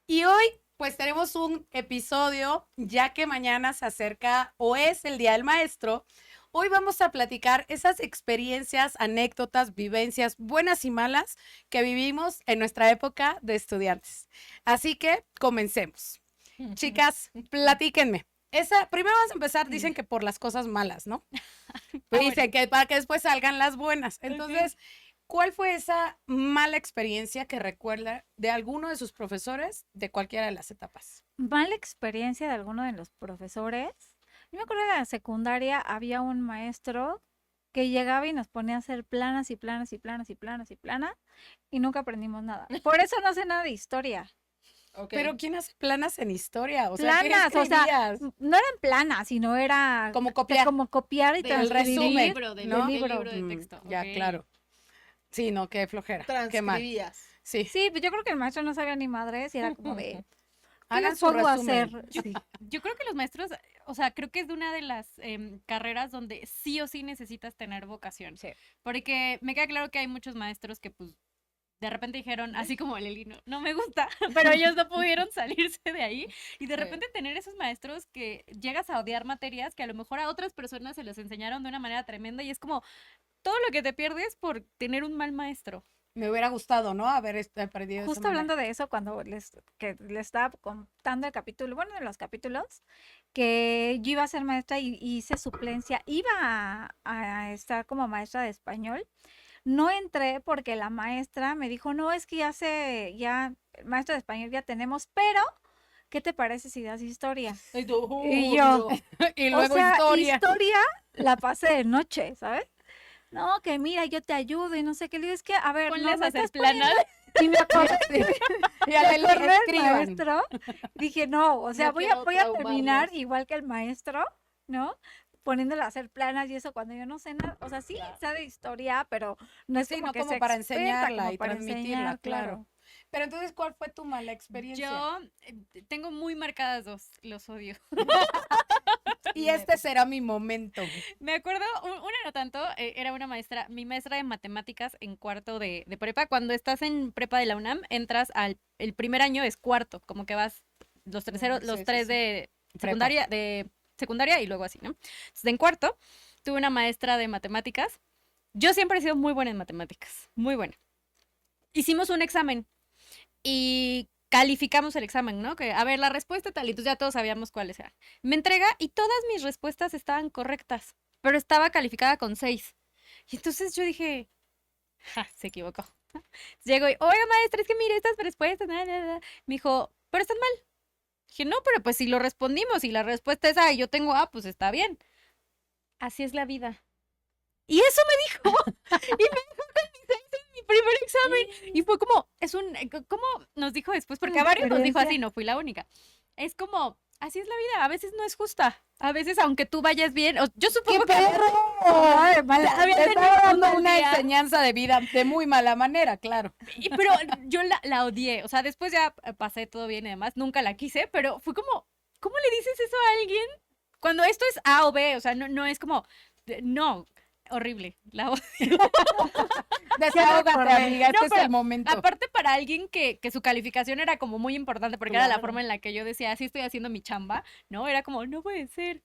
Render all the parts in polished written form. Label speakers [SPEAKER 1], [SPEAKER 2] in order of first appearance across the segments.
[SPEAKER 1] Y hoy pues tenemos un episodio, ya que mañana se acerca o es el Día del Maestro. Hoy vamos a platicar esas experiencias, anécdotas, vivencias buenas y malas que vivimos en nuestra época de estudiantes. Así que comencemos. Chicas, platíquenme. Primero vamos a empezar, dicen que por las cosas malas, ¿no? Pues dicen que para que después salgan las buenas. Entonces, ¿cuál fue esa mala experiencia que recuerda de alguno de sus profesores de cualquiera de las etapas?
[SPEAKER 2] Mala experiencia de alguno de los profesores. Yo me acuerdo que en la secundaria había un maestro que llegaba y nos ponía a hacer planas y planas y planas y planas y planas y nunca aprendimos nada. Por eso no sé nada de historia.
[SPEAKER 1] Pero ¿quién hace planas en historia? O sea, ¿qué
[SPEAKER 2] Planas, o sea,
[SPEAKER 1] escribías?
[SPEAKER 2] no eran planas, sino era
[SPEAKER 1] Como copiar.
[SPEAKER 2] como copiar y
[SPEAKER 1] Del
[SPEAKER 2] transcribir.
[SPEAKER 1] resumen,
[SPEAKER 3] libro, del
[SPEAKER 1] ¿no?
[SPEAKER 3] libro de texto.
[SPEAKER 1] Ya,
[SPEAKER 3] Ok.
[SPEAKER 1] claro. Sí, no, qué flojera. Qué mal.
[SPEAKER 4] Transcribías.
[SPEAKER 1] Sí.
[SPEAKER 2] Sí, pues yo creo que el maestro no sabía ni madres y era como de, ¿qué
[SPEAKER 1] Hagan
[SPEAKER 2] les
[SPEAKER 1] su
[SPEAKER 2] pongo a
[SPEAKER 1] resumen.
[SPEAKER 2] hacer? Sí.
[SPEAKER 3] Yo creo que los maestros, o sea, creo que es de una de las carreras donde sí o sí necesitas tener vocación.
[SPEAKER 2] Sí.
[SPEAKER 3] Porque me queda claro que hay muchos maestros que pues de repente dijeron, así como Leli, no me gusta, pero ellos no pudieron salirse de ahí. Y de repente tener esos maestros que llegas a odiar materias que a lo mejor a otras personas se les enseñaron de una manera tremenda y es como todo lo que te pierdes por tener un mal maestro.
[SPEAKER 1] Me hubiera gustado, ¿no? Haber aprendido
[SPEAKER 2] Justo hablando de eso, cuando les estaba contando el capítulo, bueno, de los capítulos, que yo iba a ser maestra y hice suplencia, iba a estar como maestra de español. No entré porque la maestra me dijo, no, es que ya maestra de español ya tenemos, pero ¿qué te parece si das historia? Y yo,
[SPEAKER 1] y luego
[SPEAKER 2] o sea,
[SPEAKER 1] historia.
[SPEAKER 2] la pasé de noche, ¿sabes? No, que mira, yo te ayudo y no sé qué. Le digo, es que, a ver,
[SPEAKER 3] Ponles
[SPEAKER 2] no
[SPEAKER 3] a
[SPEAKER 2] me
[SPEAKER 3] hacer
[SPEAKER 2] estás
[SPEAKER 3] planas.
[SPEAKER 2] y me acordé,
[SPEAKER 1] Y a Leli,
[SPEAKER 2] me acordé del
[SPEAKER 1] escriban.
[SPEAKER 2] maestro. Dije, no, o sea,
[SPEAKER 4] No
[SPEAKER 2] voy
[SPEAKER 4] quiero
[SPEAKER 2] a terminar
[SPEAKER 4] traumarlos.
[SPEAKER 2] igual que el maestro, ¿no? Poniéndole a hacer planas y eso cuando yo no sé nada. O sea, sí, sé de historia, pero no es
[SPEAKER 1] Sí,
[SPEAKER 2] como
[SPEAKER 1] no
[SPEAKER 2] que
[SPEAKER 1] como
[SPEAKER 2] sea
[SPEAKER 1] para
[SPEAKER 2] experta,
[SPEAKER 1] enseñarla
[SPEAKER 2] como
[SPEAKER 1] y
[SPEAKER 2] para
[SPEAKER 1] transmitirla,
[SPEAKER 2] enseñar,
[SPEAKER 1] claro. Pero entonces, ¿cuál fue tu mala experiencia?
[SPEAKER 3] Yo tengo muy marcadas dos, los odio.
[SPEAKER 1] Y este será mi momento.
[SPEAKER 3] Me acuerdo, una no tanto, era una maestra, mi maestra de matemáticas en cuarto de prepa. Cuando estás en prepa de la UNAM, entras el primer año es cuarto, como que vas los terceros, los
[SPEAKER 1] Sí,
[SPEAKER 3] tres
[SPEAKER 1] sí.
[SPEAKER 3] de
[SPEAKER 1] Prepa.
[SPEAKER 3] secundaria y luego así, ¿no? Entonces, en cuarto, tuve una maestra de matemáticas. Yo siempre he sido muy buena en matemáticas, muy buena. Hicimos un examen y calificamos el examen, ¿no? Que, a ver, la respuesta tal, y entonces ya todos sabíamos cuáles eran. Me entrega y todas mis respuestas estaban correctas, pero estaba calificada con 6. Y entonces yo dije, ja, se equivocó. Llego y, oiga, maestra, es que mire estas respuestas, Me dijo, pero están mal. Dije, no, pero pues si lo respondimos y la respuesta es A y yo tengo A, pues está bien. Así es la vida. Y eso me dijo. Y me dijo con mi 6 en mi primer examen. Y fue como, ¿cómo nos dijo después? Porque a varios nos dijo así, no fui la única. Es como, así es la vida, a veces no es justa. A veces, aunque tú vayas bien, yo supongo que
[SPEAKER 1] Ay, mala.
[SPEAKER 3] había
[SPEAKER 1] Te
[SPEAKER 3] tenido
[SPEAKER 1] estaba
[SPEAKER 3] un
[SPEAKER 1] dando
[SPEAKER 3] mal
[SPEAKER 1] una
[SPEAKER 3] día.
[SPEAKER 1] enseñanza de vida de muy mala manera, claro.
[SPEAKER 3] Pero yo la odié. O sea, después ya pasé todo bien y demás. Nunca la quise, pero fue como, ¿cómo le dices eso a alguien? Cuando esto es A o B, o sea, no es como, no, horrible. La odio.
[SPEAKER 1] Desahógate, amiga,
[SPEAKER 3] No,
[SPEAKER 1] este es
[SPEAKER 3] pero
[SPEAKER 1] el momento.
[SPEAKER 3] Aparte para alguien que su calificación era como muy importante, porque era la
[SPEAKER 1] Claro.
[SPEAKER 3] forma en la que yo decía, así estoy haciendo mi chamba, ¿no? Era como, no puede ser.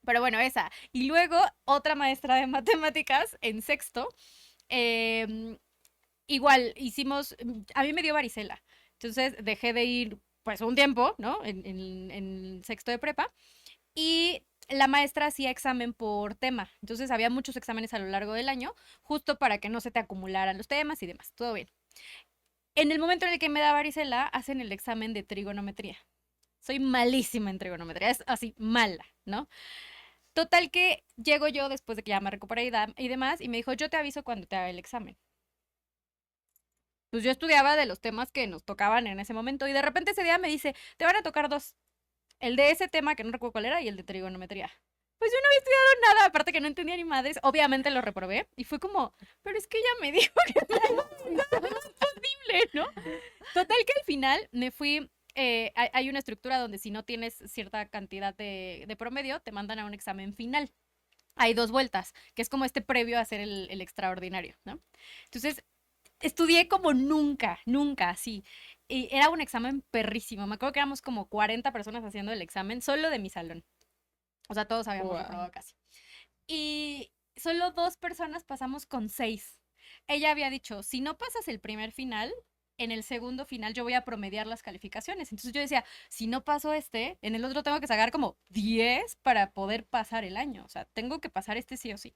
[SPEAKER 3] Pero bueno, esa. Y luego otra maestra de matemáticas en sexto. Igual hicimos, a mí me dio varicela. Entonces dejé de ir pues un tiempo, ¿no? En sexto de prepa. Y la maestra hacía examen por tema. Entonces había muchos exámenes a lo largo del año, justo para que no se te acumularan los temas y demás. Todo bien. En el momento en el que me da varicela, hacen el examen de trigonometría. Soy malísima en trigonometría, es así, mala, ¿no? Total que llego yo después de que ya me recuperé y demás, y me dijo, yo te aviso cuando te haga el examen. Pues yo estudiaba de los temas que nos tocaban en ese momento, y de repente ese día me dice, te van a tocar dos. El de ese tema, que no recuerdo cuál era, y el de trigonometría. Pues yo no había estudiado nada, aparte que no entendía ni madres, obviamente lo reprobé, y fue como, pero es que ella me dijo que no es posible, ¿no? Total que al final me fui, hay una estructura donde si no tienes cierta cantidad de promedio, te mandan a un examen final. hay 2 vueltas, que es como este previo a hacer el extraordinario, ¿no? Entonces, estudié como nunca, nunca, así. Y era un examen perrísimo. Me acuerdo que éramos como 40 personas haciendo el examen, solo de mi salón. O sea, todos habíamos
[SPEAKER 4] Wow.
[SPEAKER 3] reprobado casi. Y solo 2 personas pasamos con 6. Ella había dicho, si no pasas el primer final, en el segundo final yo voy a promediar las calificaciones. Entonces yo decía, si no paso este, en el otro tengo que sacar como 10 para poder pasar el año. O sea, tengo que pasar este sí o sí.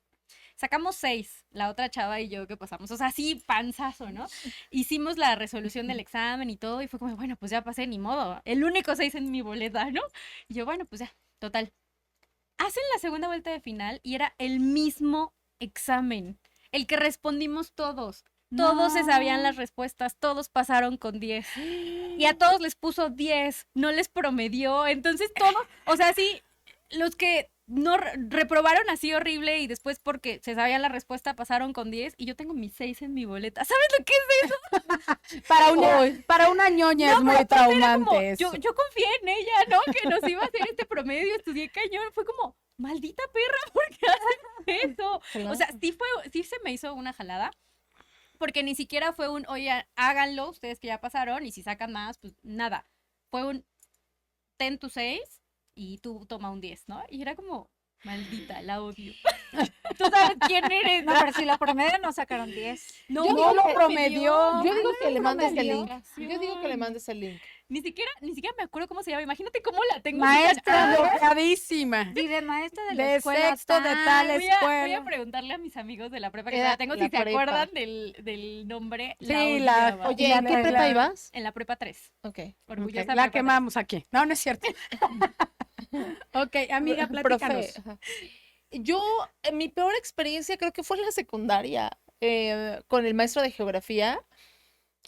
[SPEAKER 3] Sacamos 6, la otra chava y yo que pasamos. O sea, sí, panzazo, ¿no? Hicimos la resolución del examen y todo y fue como, bueno, pues ya pasé, ni modo. El único 6 en mi boleta, ¿no? Y yo, bueno, pues ya, total. Hacen la segunda vuelta de final y era el mismo examen, el que respondimos todos. Todos se sabían las respuestas, todos pasaron con 10. Y a todos les puso 10, no les promedió. Entonces todos, o sea, sí, los que no reprobaron así horrible y después porque se sabían la respuesta pasaron con 10 y yo tengo mis 6 en mi boleta. ¿Sabes lo que es eso?
[SPEAKER 1] Para una ñoña es muy
[SPEAKER 3] Como,
[SPEAKER 1] traumante eso.
[SPEAKER 3] yo confié en ella, ¿no? Que nos iba a hacer este promedio, estudié cañón. Fue como, maldita perra, ¿por qué haces eso? O sea, sí se me hizo una jalada. Porque ni siquiera fue un, oye, háganlo, ustedes que ya pasaron, y si sacan más, pues nada. Fue un 10 to 6 y tú toma un 10, ¿no? Y era como, maldita, la odio. Tú sabes quién eres.
[SPEAKER 2] No, pero si lo promedio no sacaron 10.
[SPEAKER 3] No,
[SPEAKER 1] Yo
[SPEAKER 3] no
[SPEAKER 1] lo promedió.
[SPEAKER 4] Yo digo que le mandes el
[SPEAKER 3] promedió.
[SPEAKER 4] link. Yo digo que le mandes el link.
[SPEAKER 3] Ni siquiera me acuerdo cómo se llama. Imagínate cómo la tengo.
[SPEAKER 2] Maestra.
[SPEAKER 1] Enojadísima.
[SPEAKER 2] Dile, maestra de la
[SPEAKER 1] De
[SPEAKER 2] escuela
[SPEAKER 1] sexto, de tal
[SPEAKER 3] Voy a
[SPEAKER 1] escuela.
[SPEAKER 3] preguntarle a mis amigos de la prepa que
[SPEAKER 4] Era
[SPEAKER 3] todavía tengo
[SPEAKER 4] la
[SPEAKER 3] si se
[SPEAKER 4] prepa.
[SPEAKER 3] acuerdan del nombre.
[SPEAKER 1] Sí,
[SPEAKER 3] odiaba.
[SPEAKER 4] Oye, ¿en qué prepa ibas?
[SPEAKER 3] En la prepa 3.
[SPEAKER 4] Ok.
[SPEAKER 3] Orgullosa
[SPEAKER 1] La
[SPEAKER 3] prepa
[SPEAKER 1] quemamos aquí. No, no es cierto. Ok, amiga, platícanos.
[SPEAKER 4] Profe, ajá. Yo, mi peor experiencia creo que fue en la secundaria con el maestro de geografía.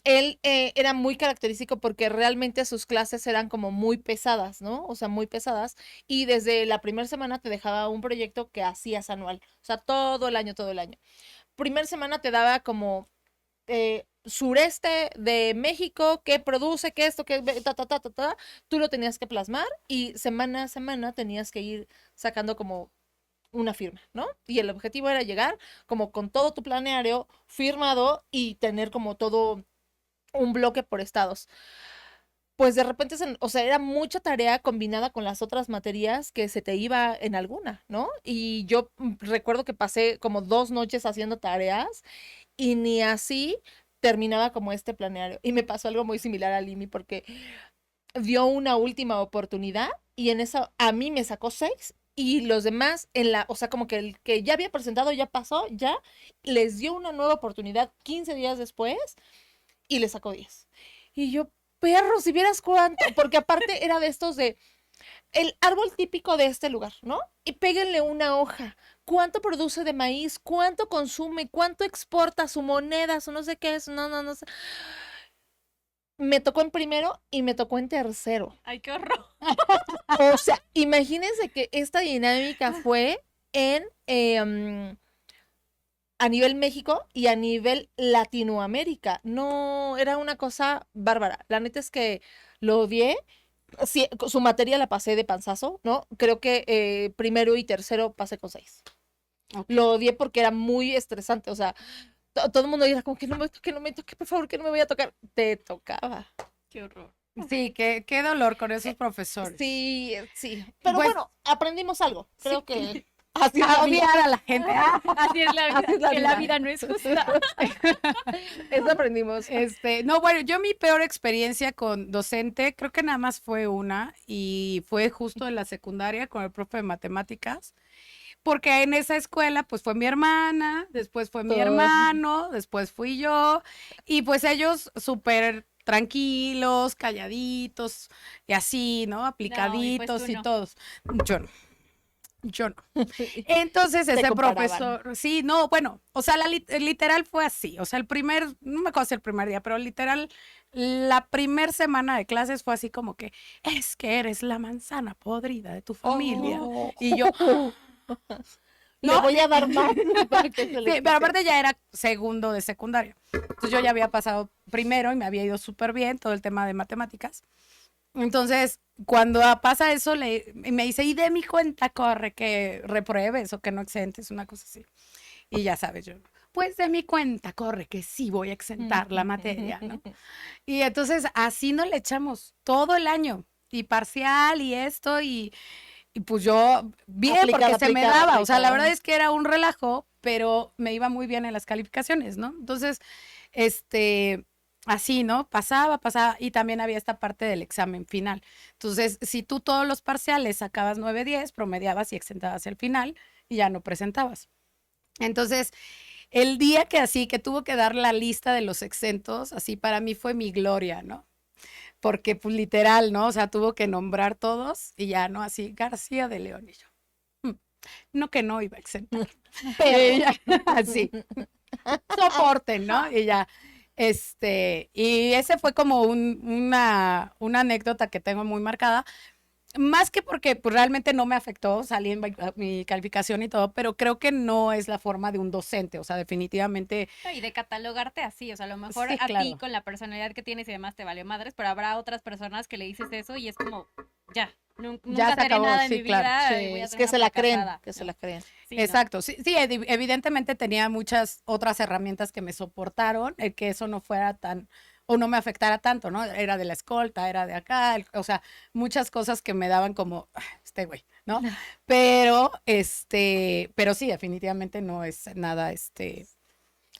[SPEAKER 4] Él era muy característico porque realmente sus clases eran como muy pesadas, ¿no? O sea, muy pesadas. Y desde la primera semana te dejaba un proyecto que hacías anual. O sea, todo el año, todo el año. Primera semana te daba como sureste de México, que produce, que esto, que ta. Tú lo tenías que plasmar y semana a semana tenías que ir sacando como una firma, ¿no? Y el objetivo era llegar como con todo tu planeario firmado y tener como todo un bloque por estados. Pues de repente, o sea, era mucha tarea combinada con las otras materias que se te iba en alguna, ¿no? Y yo recuerdo que pasé como 2 noches haciendo tareas y ni así terminaba como este planeario. Y me pasó algo muy similar a Limi porque dio una última oportunidad y en eso a mí me sacó 6 y los demás o sea, como que el que ya había presentado ya pasó, ya les dio una nueva oportunidad 15 días después y le sacó 10. Y yo, perro, si vieras cuánto, porque aparte era de estos de el árbol típico de este lugar, ¿no? Y péguenle una hoja. ¿Cuánto produce de maíz? ¿Cuánto consume? ¿Cuánto exporta? ¿Su moneda? ¿Su no sé qué es? No sé. Me tocó en primero y me tocó en tercero.
[SPEAKER 3] Ay, qué horror.
[SPEAKER 4] O sea, imagínense que esta dinámica fue a nivel México y a nivel Latinoamérica. No, era una cosa bárbara. La neta es que lo odié. Sí, su materia la pasé de panzazo, ¿no? Creo que primero y tercero pasé con 6.
[SPEAKER 1] Ok.
[SPEAKER 4] Lo odié porque era muy estresante. O sea, todo el mundo era como que no me toque, por favor, que no me voy a tocar. Te tocaba.
[SPEAKER 3] Qué horror.
[SPEAKER 1] Sí, qué dolor con esos profesores.
[SPEAKER 4] Sí, sí. Pero
[SPEAKER 1] Pues-
[SPEAKER 4] bueno, aprendimos algo. Creo que así
[SPEAKER 1] A
[SPEAKER 4] es la vida.
[SPEAKER 1] odiar a la gente.
[SPEAKER 3] Así es la vida,
[SPEAKER 4] Así es la
[SPEAKER 3] que la
[SPEAKER 4] vida.
[SPEAKER 3] vida no es justa.
[SPEAKER 4] Eso aprendimos.
[SPEAKER 1] No, bueno, yo mi peor experiencia con docente, creo que nada más fue una, y fue justo en la secundaria con el profe de matemáticas, porque en esa escuela, pues fue mi hermana, después fue mi
[SPEAKER 4] Todos.
[SPEAKER 1] hermano, después fui yo, y pues ellos súper tranquilos, calladitos, y así, ¿no? Aplicaditos
[SPEAKER 3] tú
[SPEAKER 1] y
[SPEAKER 3] no.
[SPEAKER 1] todos. Yo no. Entonces
[SPEAKER 4] Te
[SPEAKER 1] ese
[SPEAKER 4] comparaban.
[SPEAKER 1] profesor, sí, no, bueno, o sea, literal fue así, o sea, no me acuerdo si el primer día, pero literal, la primer semana de clases fue así como que, es que eres la manzana podrida de tu familia.
[SPEAKER 4] Oh.
[SPEAKER 1] Y yo,
[SPEAKER 4] Le
[SPEAKER 1] No,
[SPEAKER 4] voy a dar más para que se le
[SPEAKER 1] sí, pero
[SPEAKER 4] quite.
[SPEAKER 1] aparte ya era segundo de secundaria. Entonces yo ya había pasado primero y me había ido súper bien todo el tema de matemáticas. Entonces, cuando pasa eso, me dice, y de mi cuenta corre que repruebes o que no exentes, una cosa así. Y ya sabes, yo, pues de mi cuenta corre que sí voy a exentar la materia, ¿no? Y entonces así nos le echamos todo el año, y parcial y esto, y pues yo, bien,
[SPEAKER 4] Aplicar,
[SPEAKER 1] porque se me
[SPEAKER 4] aplicar,
[SPEAKER 1] daba, o sea, la
[SPEAKER 4] aplicar.
[SPEAKER 1] verdad es que era un relajo, pero me iba muy bien en las calificaciones, ¿no? Entonces, así, ¿no? Pasaba, y también había esta parte del examen final. Entonces, si tú todos los parciales sacabas 9, 10, promediabas y exentabas el final, y ya no presentabas. Entonces, el día que así, que tuvo que dar la lista de los exentos, así para mí fue mi gloria, ¿no? Porque pues literal, ¿no? O sea, tuvo que nombrar todos y ya, ¿no? Así, García de León y yo. No que no iba a exentar. Pero ella, así, soporten, ¿no? Y ya, y ese fue como una anécdota que tengo muy marcada, más que porque pues, realmente no me afectó, salí en mi calificación y todo, pero creo que no es la forma de un docente, o sea, definitivamente,
[SPEAKER 3] No, y de catalogarte así, o sea, a lo mejor
[SPEAKER 1] sí,
[SPEAKER 3] a ti
[SPEAKER 1] claro.
[SPEAKER 3] con la personalidad que tienes y demás te valió madres, pero habrá otras personas que le dices eso y es como, ya,
[SPEAKER 1] Ya
[SPEAKER 3] nunca
[SPEAKER 1] se
[SPEAKER 3] haré
[SPEAKER 1] acabó,
[SPEAKER 3] nada en
[SPEAKER 1] sí,
[SPEAKER 3] mi
[SPEAKER 1] claro.
[SPEAKER 3] vida y
[SPEAKER 4] Sí,
[SPEAKER 3] voy a
[SPEAKER 4] es
[SPEAKER 3] ser
[SPEAKER 4] que
[SPEAKER 3] una
[SPEAKER 4] se la creen,
[SPEAKER 3] fracasada,
[SPEAKER 4] que se
[SPEAKER 3] ¿no?
[SPEAKER 4] la creen.
[SPEAKER 3] Sí, no.
[SPEAKER 1] Exacto, sí, sí, evidentemente tenía muchas otras herramientas que me soportaron, el que eso no fuera tan, o no me afectara tanto, ¿no? Era de la escolta, era de acá, o sea, muchas cosas que me daban como, este güey, ¿no? Pero sí, definitivamente no es nada,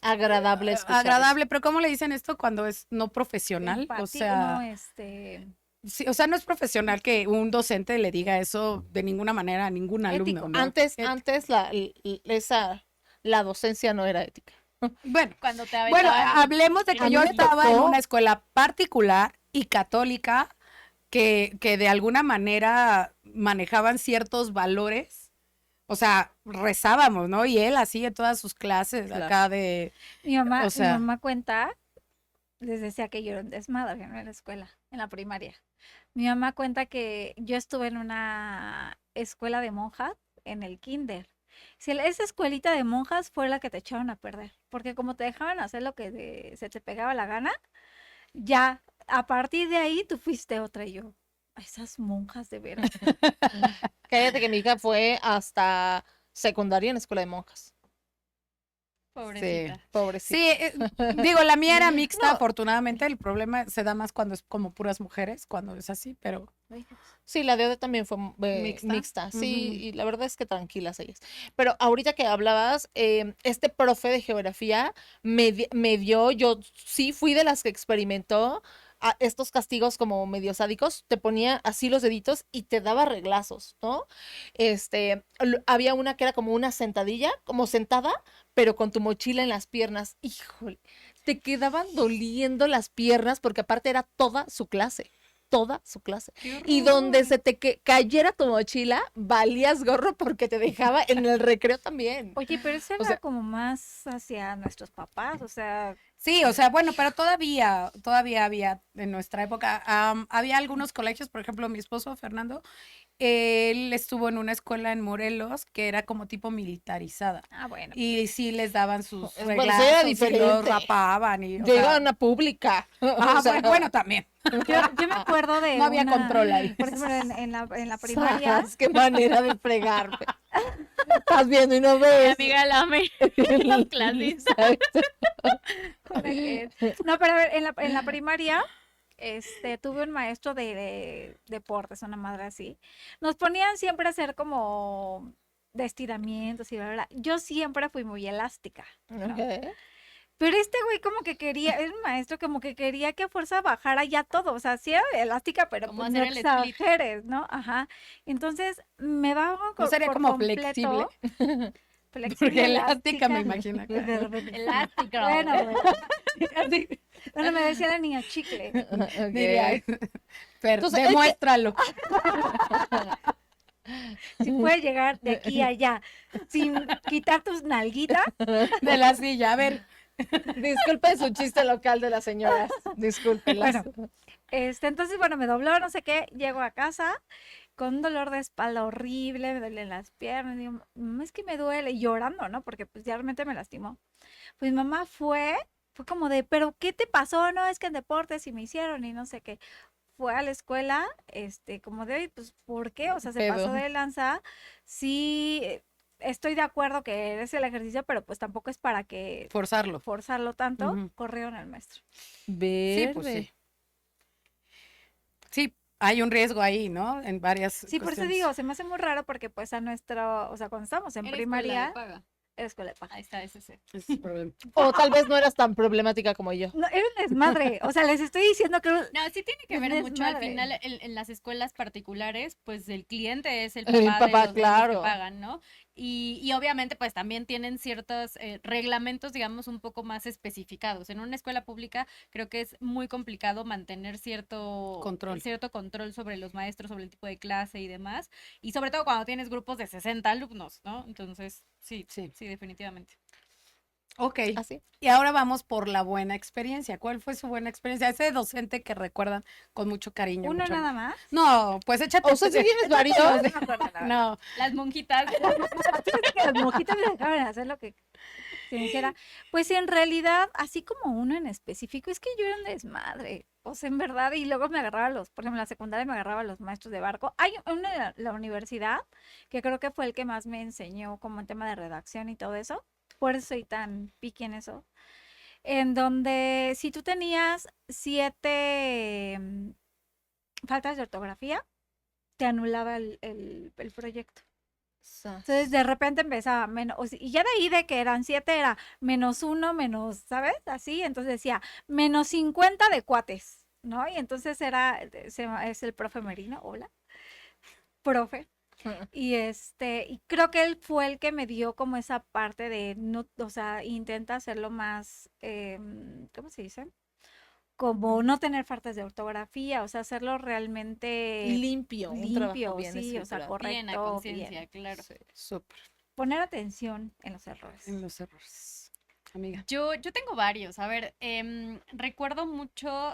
[SPEAKER 4] Agradable escuchar eso.
[SPEAKER 1] agradable, pero ¿cómo le dicen esto cuando es no profesional? O
[SPEAKER 2] Empático, no,
[SPEAKER 1] sea, sí, o sea, no es profesional que un docente le diga eso de ninguna manera a ningún alumno,
[SPEAKER 2] ético.
[SPEAKER 1] ¿no?
[SPEAKER 4] Antes,
[SPEAKER 1] Et-
[SPEAKER 4] antes la docencia no era ética.
[SPEAKER 1] Bueno,
[SPEAKER 3] Cuando te
[SPEAKER 1] bueno,
[SPEAKER 3] aventaban
[SPEAKER 1] hablemos de
[SPEAKER 4] A
[SPEAKER 1] que
[SPEAKER 4] mí
[SPEAKER 1] yo
[SPEAKER 4] me
[SPEAKER 1] estaba en
[SPEAKER 4] tocó,
[SPEAKER 1] una escuela particular y católica que de alguna manera manejaban ciertos valores. O sea, rezábamos, ¿no? Y él así en todas sus clases
[SPEAKER 4] claro.
[SPEAKER 1] acá de, o
[SPEAKER 2] Mi
[SPEAKER 1] sea,
[SPEAKER 2] mamá cuenta, les decía que yo era un desmadre, ¿no? En la escuela, en la primaria. Mi mamá cuenta que yo estuve en una escuela de monjas en el kinder. Si esa escuelita de monjas fue la que te echaron a perder, porque como te dejaban hacer lo que se te pegaba la gana, ya a partir de ahí tú fuiste otra y yo. "A esas monjas de veras".
[SPEAKER 4] Cállate que mi hija fue hasta secundaria en escuela de monjas.
[SPEAKER 1] sí.
[SPEAKER 3] pobrecita.
[SPEAKER 4] Pobrecita.
[SPEAKER 1] Sí, digo, la mía era mixta,
[SPEAKER 4] No.
[SPEAKER 1] afortunadamente. El problema se da más cuando es como puras mujeres, cuando es así, pero
[SPEAKER 4] Sí, la de Ode también fue
[SPEAKER 1] mixta.
[SPEAKER 4] mixta, sí,
[SPEAKER 1] Ujú.
[SPEAKER 4] y la verdad es que tranquilas ellas. Pero ahorita que hablabas, este profe de geografía me dio, yo sí fui de las que experimentó estos castigos como medio sádicos, te ponía así los deditos y te daba reglazos, ¿no? Había una que era como una sentadilla, como sentada, pero con tu mochila en las piernas. Híjole, te quedaban doliendo las piernas porque aparte era toda su clase. Toda su clase. Y donde se te cayera tu mochila, valías gorro porque te dejaba en el recreo también.
[SPEAKER 2] Oye, pero eso
[SPEAKER 4] O
[SPEAKER 2] era
[SPEAKER 4] sea,
[SPEAKER 2] como más hacia nuestros papás, o sea,
[SPEAKER 1] Sí, o sea, bueno, pero todavía había en nuestra época, había algunos colegios, por ejemplo, mi esposo Fernando, él estuvo en una escuela en Morelos que era como tipo militarizada.
[SPEAKER 2] bueno,
[SPEAKER 1] Y sí les daban sus
[SPEAKER 4] bueno, eso era
[SPEAKER 1] reglazos y los
[SPEAKER 4] diferente.
[SPEAKER 1] rapaban y, o
[SPEAKER 4] Yo iba a
[SPEAKER 1] sea,
[SPEAKER 4] una pública. O sea,
[SPEAKER 1] bueno, también.
[SPEAKER 2] yo me acuerdo de
[SPEAKER 1] No había control ahí.
[SPEAKER 2] por ejemplo, en la primaria,
[SPEAKER 4] ¡zas! ¡Qué manera de fregarme! Estás viendo y no
[SPEAKER 3] Mi
[SPEAKER 4] ves.
[SPEAKER 3] amiga la ame. Las clases.
[SPEAKER 4] Exacto.
[SPEAKER 2] una no, pero a ver, en la primaria, tuve un maestro de deportes, una madre así. Nos ponían siempre a hacer como de estiramientos y bla, bla, bla. Yo siempre fui muy elástica, ¿no?
[SPEAKER 4] Ok.
[SPEAKER 2] Pero este güey como que quería, era un maestro como que quería que a fuerza bajara ya todo, o sea, sí era elástica, pero
[SPEAKER 3] Como
[SPEAKER 2] pues no
[SPEAKER 3] hacer el split.
[SPEAKER 2] exageres, ¿no? Ajá. Entonces me bajo
[SPEAKER 1] No sería
[SPEAKER 2] por
[SPEAKER 1] como
[SPEAKER 2] completo,
[SPEAKER 1] flexible.
[SPEAKER 2] flexible,
[SPEAKER 1] Porque elástica me
[SPEAKER 2] elástica.
[SPEAKER 1] imagino.
[SPEAKER 2] De repente, sí.
[SPEAKER 3] Elástico.
[SPEAKER 2] Bueno,
[SPEAKER 1] Así
[SPEAKER 2] bueno, me decía la niña chicle.
[SPEAKER 1] diría,
[SPEAKER 4] Ok.
[SPEAKER 1] pero
[SPEAKER 4] Entonces, es que-
[SPEAKER 1] demuéstralo.
[SPEAKER 2] Si puedes llegar de aquí a allá sin quitar tus nalguitas,
[SPEAKER 1] De la silla. A ver,
[SPEAKER 4] Disculpe su chiste local de las señoras. Discúlpelas.
[SPEAKER 2] bueno, entonces, bueno, me dobló, no sé qué, llego a casa con un dolor de espalda horrible, me duelen las piernas, digo, "Mamá, es que me duele", y llorando, ¿no? Porque pues ya realmente me lastimó. Pues mi mamá fue como de, "¿Pero qué te pasó? No, es que en deportes y me hicieron y no sé qué". fue a la escuela, como de, pues, ¿por qué? O sea, se pasó
[SPEAKER 4] Pedo.
[SPEAKER 2] de lanza. Sí, estoy de acuerdo que es el ejercicio, pero pues tampoco es para que
[SPEAKER 1] Forzarlo.
[SPEAKER 2] forzarlo tanto.
[SPEAKER 1] Ujú.
[SPEAKER 2] Corrieron al maestro.
[SPEAKER 1] Sí, pues
[SPEAKER 4] Verde.
[SPEAKER 1] sí. Sí, hay un riesgo ahí, ¿no? En varias
[SPEAKER 2] Sí, por eso
[SPEAKER 1] cuestiones.
[SPEAKER 2] digo, se me hace muy raro porque pues a nuestro, o sea, cuando estábamos en
[SPEAKER 3] Era escuela de
[SPEAKER 2] primaria,
[SPEAKER 3] paga.
[SPEAKER 2] era escuela de paga.
[SPEAKER 3] Ahí está, ese sí.
[SPEAKER 1] Ese es el problema.
[SPEAKER 4] O tal vez no eras tan problemática como yo.
[SPEAKER 2] No, era un desmadre. O sea, les estoy diciendo que
[SPEAKER 3] No, sí tiene que
[SPEAKER 2] Un
[SPEAKER 3] ver mucho. Al
[SPEAKER 2] desmadre.
[SPEAKER 3] final, en las escuelas particulares, pues el cliente es el
[SPEAKER 4] El
[SPEAKER 3] papá de
[SPEAKER 4] papá,
[SPEAKER 3] los niños que
[SPEAKER 4] claro.
[SPEAKER 3] pagan, ¿no? Y obviamente, pues también tienen ciertos reglamentos, digamos, un poco más especificados. En una escuela pública creo que es muy complicado mantener
[SPEAKER 1] Control.
[SPEAKER 3] cierto control sobre los maestros, sobre el tipo de clase y demás. Y sobre todo cuando tienes grupos de 60 alumnos, ¿no? Entonces, sí,
[SPEAKER 1] Sí.
[SPEAKER 3] sí, definitivamente.
[SPEAKER 1] Ok.
[SPEAKER 4] Así.
[SPEAKER 1] Y ahora vamos por la buena experiencia. ¿Cuál fue su buena experiencia? Ese docente que recuerdan con mucho cariño.
[SPEAKER 2] uno
[SPEAKER 1] mucho
[SPEAKER 2] nada
[SPEAKER 1] amor.
[SPEAKER 2] más.
[SPEAKER 1] No, pues échate.
[SPEAKER 4] O sea, si tienes varios.
[SPEAKER 2] No me acuerdo, la verdad.
[SPEAKER 1] No,
[SPEAKER 3] Las monjitas.
[SPEAKER 2] Fíjate que las monjitas me dejaban hacer lo que se me hiciera. Pues en realidad, así como uno en específico, es que yo era un desmadre. O sea, en verdad, y luego me agarraba por ejemplo, en la secundaria me agarraba a los maestros de barco. Hay uno de la universidad que creo que fue el que más me enseñó como en tema de redacción y todo eso. Por eso soy tan piqui en eso. En donde si tú tenías 7 faltas de ortografía, te anulaba el proyecto. Entonces de repente empezaba menos, y ya de ahí de que eran 7 era -1, menos, ¿sabes? Así, entonces decía -50 de cuates, ¿no? Y entonces es el profe Merino, hola, profe. Y creo que él fue el que me dio como esa parte de, no, o sea, intenta hacerlo más, ¿cómo se dice? Como no tener faltas de ortografía, o sea, hacerlo realmente
[SPEAKER 4] Limpio, un trabajo
[SPEAKER 2] limpio,
[SPEAKER 4] bien
[SPEAKER 2] sí, o sea,
[SPEAKER 4] estructurado.
[SPEAKER 3] Bien, a
[SPEAKER 2] correcto,
[SPEAKER 3] conciencia,
[SPEAKER 2] bien.
[SPEAKER 3] claro.
[SPEAKER 1] súper.
[SPEAKER 2] Poner atención en los errores.
[SPEAKER 1] En los errores. Amiga.
[SPEAKER 3] Yo tengo varios. A ver, recuerdo mucho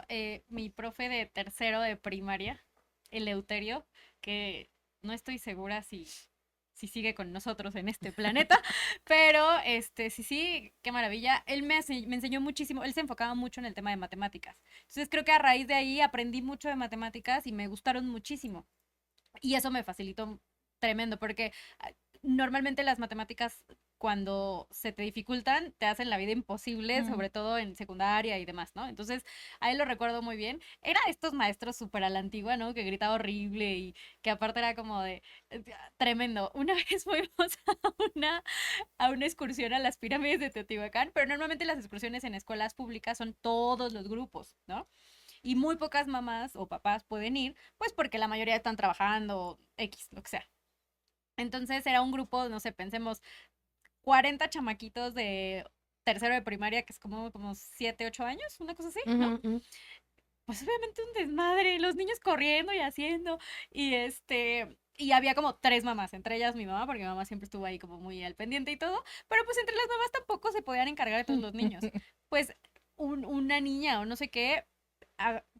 [SPEAKER 3] mi profe de tercero de primaria, Eleuterio, que no estoy segura si sigue con nosotros en este planeta, pero sí, qué maravilla. Él me enseñó muchísimo, él se enfocaba mucho en el tema de matemáticas. Entonces creo que a raíz de ahí aprendí mucho de matemáticas y me gustaron muchísimo. Y eso me facilitó tremendo, porque normalmente las matemáticas, cuando se te dificultan, te hacen la vida imposible, sobre todo en secundaria y demás, ¿no? Entonces, a él lo recuerdo muy bien. Era estos maestros súper a la antigua, ¿no? Que gritaba horrible y que aparte era como de tremendo. Una vez fuimos a una excursión a las pirámides de Teotihuacán, pero normalmente las excursiones en escuelas públicas son todos los grupos, ¿no? Y muy pocas mamás o papás pueden ir, pues porque la mayoría están trabajando, X, lo que sea. Entonces era un grupo, no sé, pensemos, 40 chamaquitos de tercero de primaria, que es como 7, 8 años, una cosa así, ¿no? Pues obviamente un desmadre, los niños corriendo y haciendo, y había como 3 mamás, entre ellas mi mamá, porque mi mamá siempre estuvo ahí como muy al pendiente y todo, pero pues entre las mamás tampoco se podían encargar de todos los niños. Pues una niña o no sé qué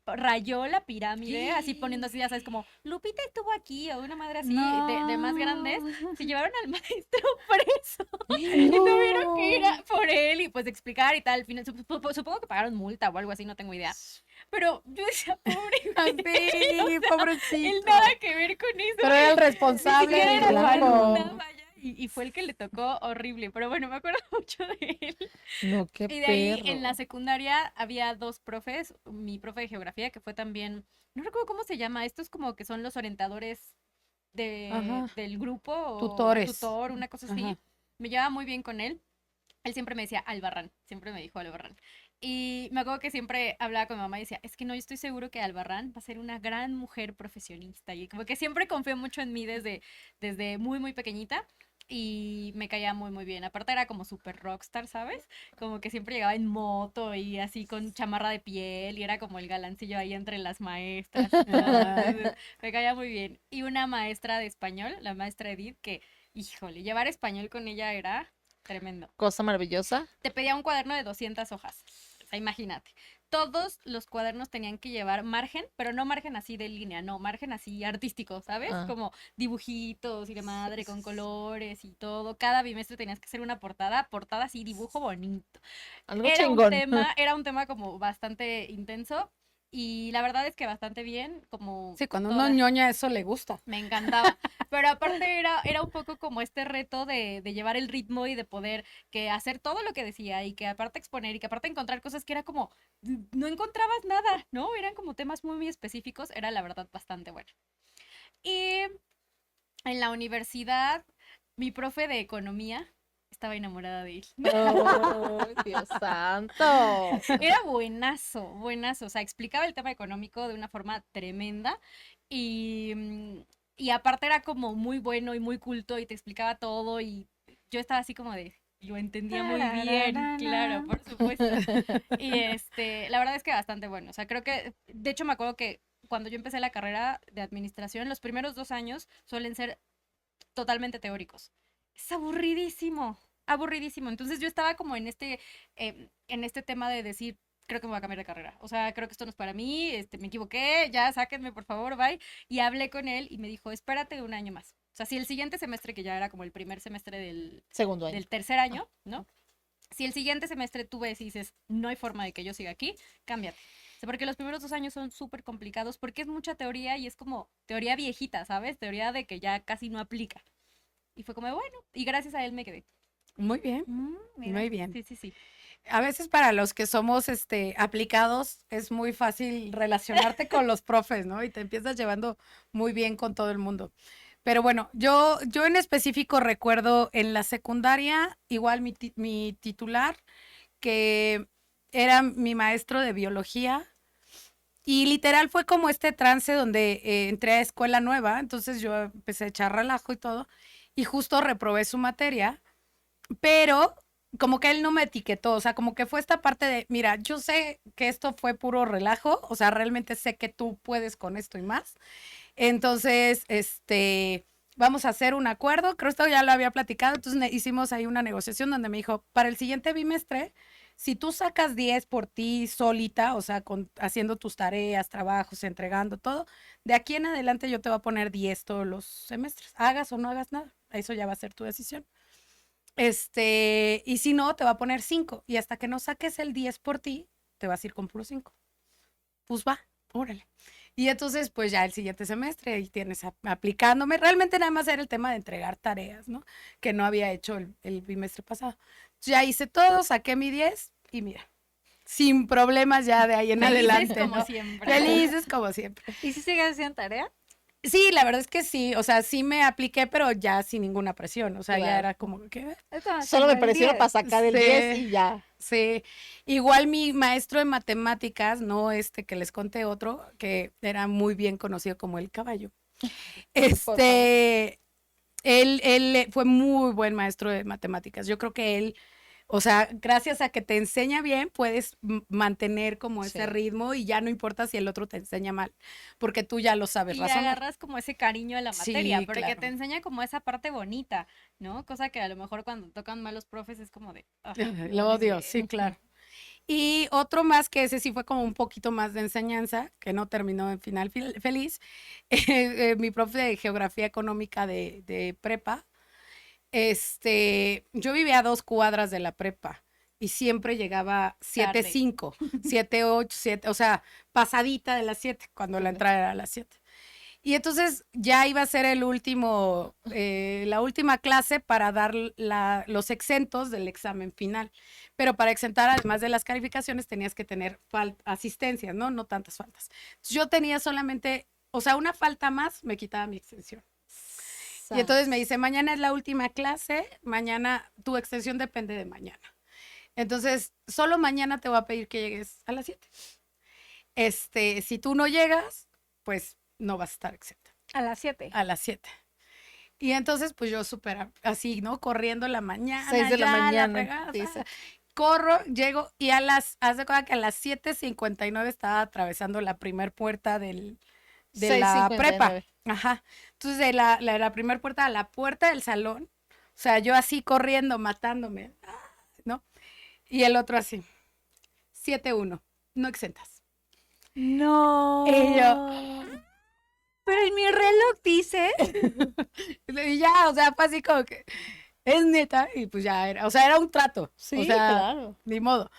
[SPEAKER 3] rayó la pirámide, así poniendo así, ya sabes, como Lupita estuvo aquí, o una madre así de más grandes, se llevaron al maestro preso y tuvieron que ir por él y pues explicar y tal. Al final, supongo que pagaron multa o algo así, no tengo idea. Pero yo decía, pobre güey,
[SPEAKER 1] Sí,
[SPEAKER 3] o sea,
[SPEAKER 1] pobrecito.
[SPEAKER 3] él nada que ver con eso.
[SPEAKER 4] Pero era el
[SPEAKER 3] Ni
[SPEAKER 4] responsable
[SPEAKER 3] siquiera
[SPEAKER 4] del
[SPEAKER 3] era su
[SPEAKER 4] grupo.
[SPEAKER 3] alumna, vaya, y fue el que le tocó horrible. Pero bueno, me acuerdo mucho de él.
[SPEAKER 4] No, qué
[SPEAKER 3] Y de ahí
[SPEAKER 4] perro.
[SPEAKER 3] en la secundaria había 2 profes, mi profe de geografía que fue también, no recuerdo cómo se llama, estos como que son los orientadores
[SPEAKER 1] Ajá.
[SPEAKER 3] del grupo o
[SPEAKER 1] Tutores.
[SPEAKER 3] tutor, una cosa así.
[SPEAKER 1] Ajá.
[SPEAKER 3] Me llevaba muy bien con él. Él siempre me decía Albarrán, siempre me dijo Albarrán. Y me acuerdo que siempre hablaba con mi mamá y decía, es que no, yo estoy seguro que Albarrán va a ser una gran mujer profesionista. Y como que siempre confió mucho en mí desde muy, muy pequeñita. Y me caía muy, muy bien. Aparte era como súper rockstar, ¿sabes? Como que siempre llegaba en moto y así con chamarra de piel y era como el galancillo ahí entre las maestras. Entonces, me caía muy bien. Y una maestra de español, la maestra Edith, que, híjole, llevar español con ella era tremendo.
[SPEAKER 4] Cosa maravillosa.
[SPEAKER 3] Te pedía un cuaderno de 200 hojas. O sea, imagínate. Todos los cuadernos tenían que llevar margen, pero no margen así de línea, no, margen así artístico, ¿sabes?
[SPEAKER 4] Ah.
[SPEAKER 3] Como dibujitos y de madre con colores y todo. Cada bimestre tenías que hacer una portada así, dibujo bonito.
[SPEAKER 4] Algo
[SPEAKER 3] Era un
[SPEAKER 4] chingón.
[SPEAKER 3] tema, era un tema como bastante intenso. y la verdad es que bastante bien, como
[SPEAKER 1] Sí, cuando
[SPEAKER 3] toda-
[SPEAKER 1] uno ñoña eso le gusta.
[SPEAKER 3] me encantaba. Pero aparte era un poco como este reto de llevar el ritmo y de poder que hacer todo lo que decía y que aparte exponer y que aparte encontrar cosas que era como, no encontrabas nada, ¿no? Eran como temas muy, muy específicos, era la verdad bastante bueno. Y en la universidad, mi profe de economía estaba enamorada de él.
[SPEAKER 4] ¡Oh, Dios santo!
[SPEAKER 3] Era buenazo, buenazo. O sea, explicaba el tema económico de una forma tremenda y, y aparte era como muy bueno y muy culto y te explicaba todo y yo estaba así como de, lo entendía muy bien, claro,
[SPEAKER 2] Tarararana.
[SPEAKER 3] por supuesto. Y la verdad es que bastante bueno. O sea, creo que, de hecho me acuerdo que cuando yo empecé la carrera de administración, los primeros 2 años suelen ser totalmente teóricos. Es aburridísimo, aburridísimo. Entonces yo estaba como en este tema de decir, creo que me voy a cambiar de carrera. O sea, creo que esto no es para mí, me equivoqué, ya sáquenme por favor, bye. Y hablé con él y me dijo, espérate un año más. O sea, si el siguiente semestre, que ya era como el primer semestre
[SPEAKER 4] Segundo año.
[SPEAKER 3] del tercer año, ¿no? Si el siguiente semestre tú ves y dices, no hay forma de que yo siga aquí, cámbiate. O sea, porque los primeros 2 años son súper complicados porque es mucha teoría y es como teoría viejita, ¿sabes? Teoría de que ya casi no aplica. Y fue como, bueno, y gracias a él me quedé.
[SPEAKER 1] Muy bien,
[SPEAKER 2] Mira.
[SPEAKER 1] muy bien.
[SPEAKER 3] Sí, sí, sí.
[SPEAKER 1] A veces para los que somos aplicados es muy fácil relacionarte con los profes, ¿no? Y te empiezas llevando muy bien con todo el mundo. Pero bueno, yo en específico recuerdo en la secundaria, igual mi titular, que era mi maestro de biología. Y literal fue como este trance donde entré a escuela nueva, entonces yo empecé a echar relajo y todo, y justo reprobé su materia, pero como que él no me etiquetó, o sea, como que fue esta parte de, mira, yo sé que esto fue puro relajo, o sea, realmente sé que tú puedes con esto y más. Entonces, vamos a hacer un acuerdo, creo que esto ya lo había platicado, entonces hicimos ahí una negociación donde me dijo, para el siguiente bimestre, si tú sacas 10 por ti solita, o sea, haciendo tus tareas, trabajos, entregando todo, de aquí en adelante yo te voy a poner 10 todos los semestres, hagas o no hagas nada, eso ya va a ser tu decisión. Y si no, te va a poner 5. Y hasta que no saques el 10 por ti, te vas a ir con puro 5. Pues va, órale. Y entonces, pues ya el siguiente semestre ahí tienes aplicándome. Realmente nada más era el tema de entregar tareas, ¿no? Que no había hecho el bimestre pasado. Ya hice todo, saqué mi 10 y mira, sin problemas ya de ahí en
[SPEAKER 3] Felices
[SPEAKER 1] adelante,
[SPEAKER 3] como
[SPEAKER 1] ¿no?
[SPEAKER 3] siempre.
[SPEAKER 1] Felices como siempre.
[SPEAKER 2] ¿Y si sigues haciendo tarea?
[SPEAKER 1] Sí, la verdad es que sí, o sea, sí me apliqué, pero ya sin ninguna presión, o sea, ya
[SPEAKER 4] Claro.
[SPEAKER 1] era como que,
[SPEAKER 4] Solo me presiono para sacar el
[SPEAKER 1] Sí.
[SPEAKER 4] 10 y ya.
[SPEAKER 1] sí, igual mi maestro de matemáticas, no que les conté otro, que era muy bien conocido como el caballo.
[SPEAKER 4] favor.
[SPEAKER 1] Él fue muy buen maestro de matemáticas. Yo creo que él, o sea, gracias a que te enseña bien, puedes mantener como ese
[SPEAKER 4] Sí.
[SPEAKER 1] ritmo y ya no importa si el otro te enseña mal, porque tú ya lo sabes
[SPEAKER 3] Y
[SPEAKER 1] razonar.
[SPEAKER 3] agarras como ese cariño a la
[SPEAKER 1] Sí,
[SPEAKER 3] materia, porque
[SPEAKER 1] claro.
[SPEAKER 3] te enseña como esa parte bonita, ¿no? Cosa que a lo mejor cuando tocan malos profes es como de, "Ah,
[SPEAKER 1] Lo odio, sí, claro. Y otro más que ese sí fue como un poquito más de enseñanza, que no terminó en final feliz. Mi profe de geografía económica de prepa, yo vivía a 2 cuadras de la prepa y siempre llegaba 7:05, 7:08, 7, o sea, pasadita de las 7, cuando la entrada era a las 7. Y entonces ya iba a ser la última clase para dar los exentos del examen final. Pero para exentar, además de las calificaciones, tenías que tener asistencias, ¿no? No tantas faltas. Entonces, yo tenía solamente, o sea, una falta más me quitaba mi extensión. Y entonces me dice, mañana es la última clase, mañana tu extensión depende de mañana. Entonces, solo mañana te voy a pedir que llegues a las 7. Si tú no llegas, pues no vas a estar exenta.
[SPEAKER 2] A las 7.
[SPEAKER 1] A las 7. Y entonces, pues yo súper así, ¿no? Corriendo en la mañana.
[SPEAKER 4] 6 de la
[SPEAKER 1] ya,
[SPEAKER 4] mañana.
[SPEAKER 1] fregada,
[SPEAKER 4] Dice.
[SPEAKER 1] corro, llego y haz de cuenta que a las 7:59 estaba atravesando la primer puerta de la prepa.
[SPEAKER 4] 6:59.
[SPEAKER 1] Ajá. Entonces, de la primer puerta a la puerta del salón, o sea, yo así corriendo, matándome, ¿no? Y el otro así, 7:1, no exentas.
[SPEAKER 2] No.
[SPEAKER 1] Y yo,
[SPEAKER 2] Pero en mi reloj dice.
[SPEAKER 1] y ya, o sea, fue así como que, es neta, y pues ya era, o sea, era un trato,
[SPEAKER 4] Sí,
[SPEAKER 1] o sea,
[SPEAKER 4] claro.
[SPEAKER 1] ni modo.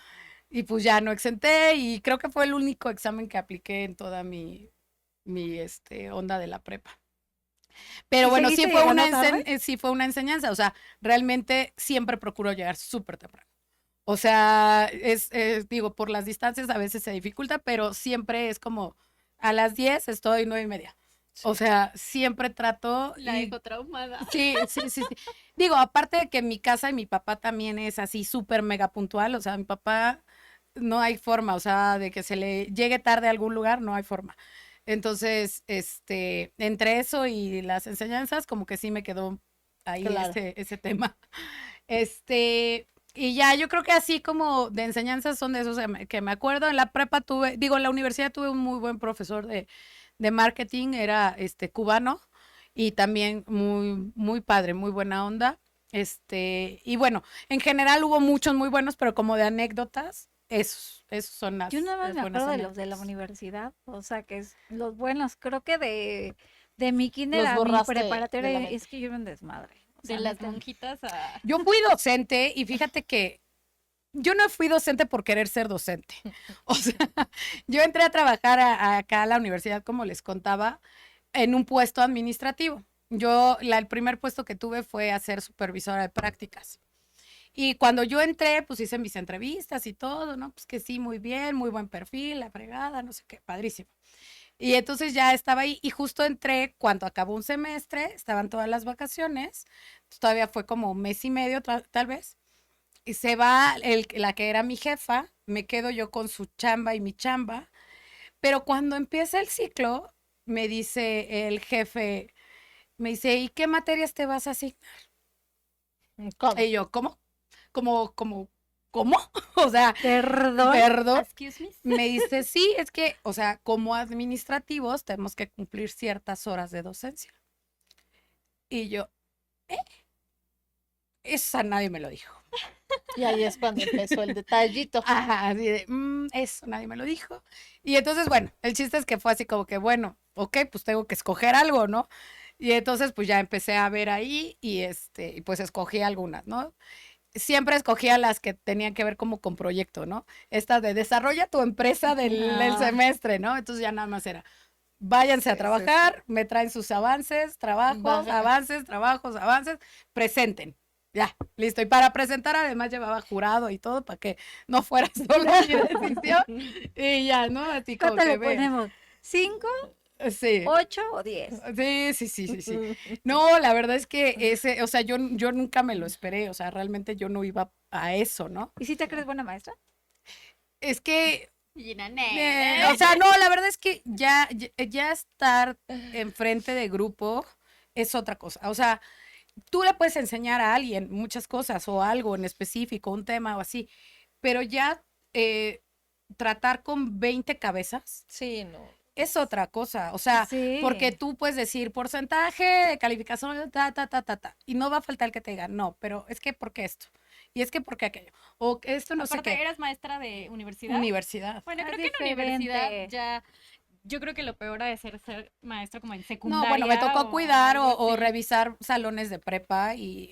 [SPEAKER 1] Y pues ya no exenté y creo que fue el único examen que apliqué en toda onda de la prepa. Pero
[SPEAKER 2] ¿Y
[SPEAKER 1] bueno,
[SPEAKER 2] seguiste llegando tarde?
[SPEAKER 1] sí fue una enseñanza, o sea, realmente siempre procuro llegar súper temprano. O sea, digo, por las distancias a veces se dificulta, pero siempre es como a las 10 estoy 9:30. O sea, siempre trato
[SPEAKER 3] La
[SPEAKER 1] y
[SPEAKER 3] dejo traumada.
[SPEAKER 1] sí, sí, sí, sí. Digo, aparte de que en mi casa y mi papá también es así súper mega puntual, o sea, mi papá no hay forma, o sea, de que se le llegue tarde a algún lugar, no hay forma. Entonces, entre eso y las enseñanzas, como que sí me quedó ahí
[SPEAKER 4] Claro.
[SPEAKER 1] ese tema. Y ya yo creo que así como de enseñanzas son de esos que me acuerdo. En la prepa en la universidad tuve un muy buen profesor de marketing, era cubano y también muy, muy padre, muy buena onda. Y bueno, en general hubo muchos muy buenos, pero como de anécdotas, esos son
[SPEAKER 2] Yo nada más
[SPEAKER 1] las
[SPEAKER 2] me
[SPEAKER 1] buenas
[SPEAKER 2] acuerdo de los de la
[SPEAKER 1] anécdotas.
[SPEAKER 2] universidad, o sea, que es los buenos. Creo que de mi kinder
[SPEAKER 4] Los
[SPEAKER 2] a mi
[SPEAKER 4] borraste de la
[SPEAKER 2] preparatoria
[SPEAKER 4] mente.
[SPEAKER 2] es que yo era un desmadre. O
[SPEAKER 3] De
[SPEAKER 2] sea,
[SPEAKER 3] las
[SPEAKER 2] neta.
[SPEAKER 3] monjitas a...
[SPEAKER 1] Yo fui docente y fíjate que yo no fui docente por querer ser docente. O sea, yo entré a trabajar acá a la universidad, como les contaba, en un puesto administrativo. El primer puesto que tuve fue a ser supervisora de prácticas. Y cuando yo entré, pues hice mis entrevistas y todo, ¿no? Pues que sí, muy bien, muy buen perfil, la fregada, no sé qué, padrísimo. Y entonces ya estaba ahí y justo entré cuando acabó un semestre, estaban todas las vacaciones, todavía fue como un mes y medio tal vez, y se va la que era mi jefa, me quedo yo con su chamba y mi chamba, pero cuando empieza el ciclo, me dice el jefe, me dice, ¿y qué materias te vas así?
[SPEAKER 4] ¿Cómo?
[SPEAKER 1] Y yo, ¿cómo? ¿Cómo? O sea,
[SPEAKER 2] Perdón.
[SPEAKER 1] perdón.
[SPEAKER 3] Excuse me.
[SPEAKER 1] Me dice, sí, es que, o sea, como administrativos tenemos que cumplir ciertas horas de docencia. Y yo, esa nadie me lo dijo.
[SPEAKER 4] Y ahí es cuando empezó el detallito.
[SPEAKER 1] Ajá, así de, eso nadie me lo dijo. Y entonces, bueno, el chiste es que fue así como que, bueno, ok, pues tengo que escoger algo, ¿no? Y entonces, pues ya empecé a ver ahí y pues escogí algunas, ¿no? Siempre escogía las que tenían que ver como con proyecto, ¿no? Esta de desarrolla tu empresa del
[SPEAKER 2] Ah,
[SPEAKER 1] semestre, ¿no? Entonces ya nada más era, váyanse a
[SPEAKER 4] Sí, sí, sí.
[SPEAKER 1] trabajar, me traen sus avances,
[SPEAKER 4] Baja.
[SPEAKER 1] trabajos, avances, presenten. Ya, listo. Y para presentar además llevaba jurado y todo para que no fuera solo mi decisión. Y ya, ¿no? Así como
[SPEAKER 2] ¿cuánto
[SPEAKER 1] que
[SPEAKER 2] le
[SPEAKER 1] vean.
[SPEAKER 2] ponemos? ¿5,
[SPEAKER 1] Sí.
[SPEAKER 2] 8 o 10?
[SPEAKER 1] Sí, sí, sí, sí, sí. No, la verdad es que o sea, yo nunca me lo esperé, o sea, realmente yo no iba a eso, ¿no?
[SPEAKER 2] ¿Y si te crees buena maestra?
[SPEAKER 1] Es que,
[SPEAKER 3] Gina,
[SPEAKER 1] o sea, no, la verdad es que ya estar enfrente de grupo es otra cosa. O sea, tú le puedes enseñar a alguien muchas cosas o algo en específico, un tema o así, pero ya eh, tratar con 20 cabezas
[SPEAKER 4] Sí, no.
[SPEAKER 1] es otra cosa, o sea, porque
[SPEAKER 2] Sí.
[SPEAKER 1] tú puedes decir porcentaje de calificación, y no va a faltar el que te diga, no, pero es que porque esto, y es que porque aquello, o que esto no sé
[SPEAKER 3] Aparte,
[SPEAKER 1] qué,
[SPEAKER 3] ¿eras maestra de universidad?
[SPEAKER 1] universidad.
[SPEAKER 3] Bueno,
[SPEAKER 2] Es
[SPEAKER 3] creo que en universidad
[SPEAKER 2] diferente.
[SPEAKER 3] ya... Yo creo que lo peor ha de ser maestro como en
[SPEAKER 1] No, bueno, me
[SPEAKER 3] secundaria
[SPEAKER 1] tocó
[SPEAKER 3] o
[SPEAKER 1] cuidar
[SPEAKER 3] algo
[SPEAKER 1] o
[SPEAKER 3] así.
[SPEAKER 1] revisar salones de prepa y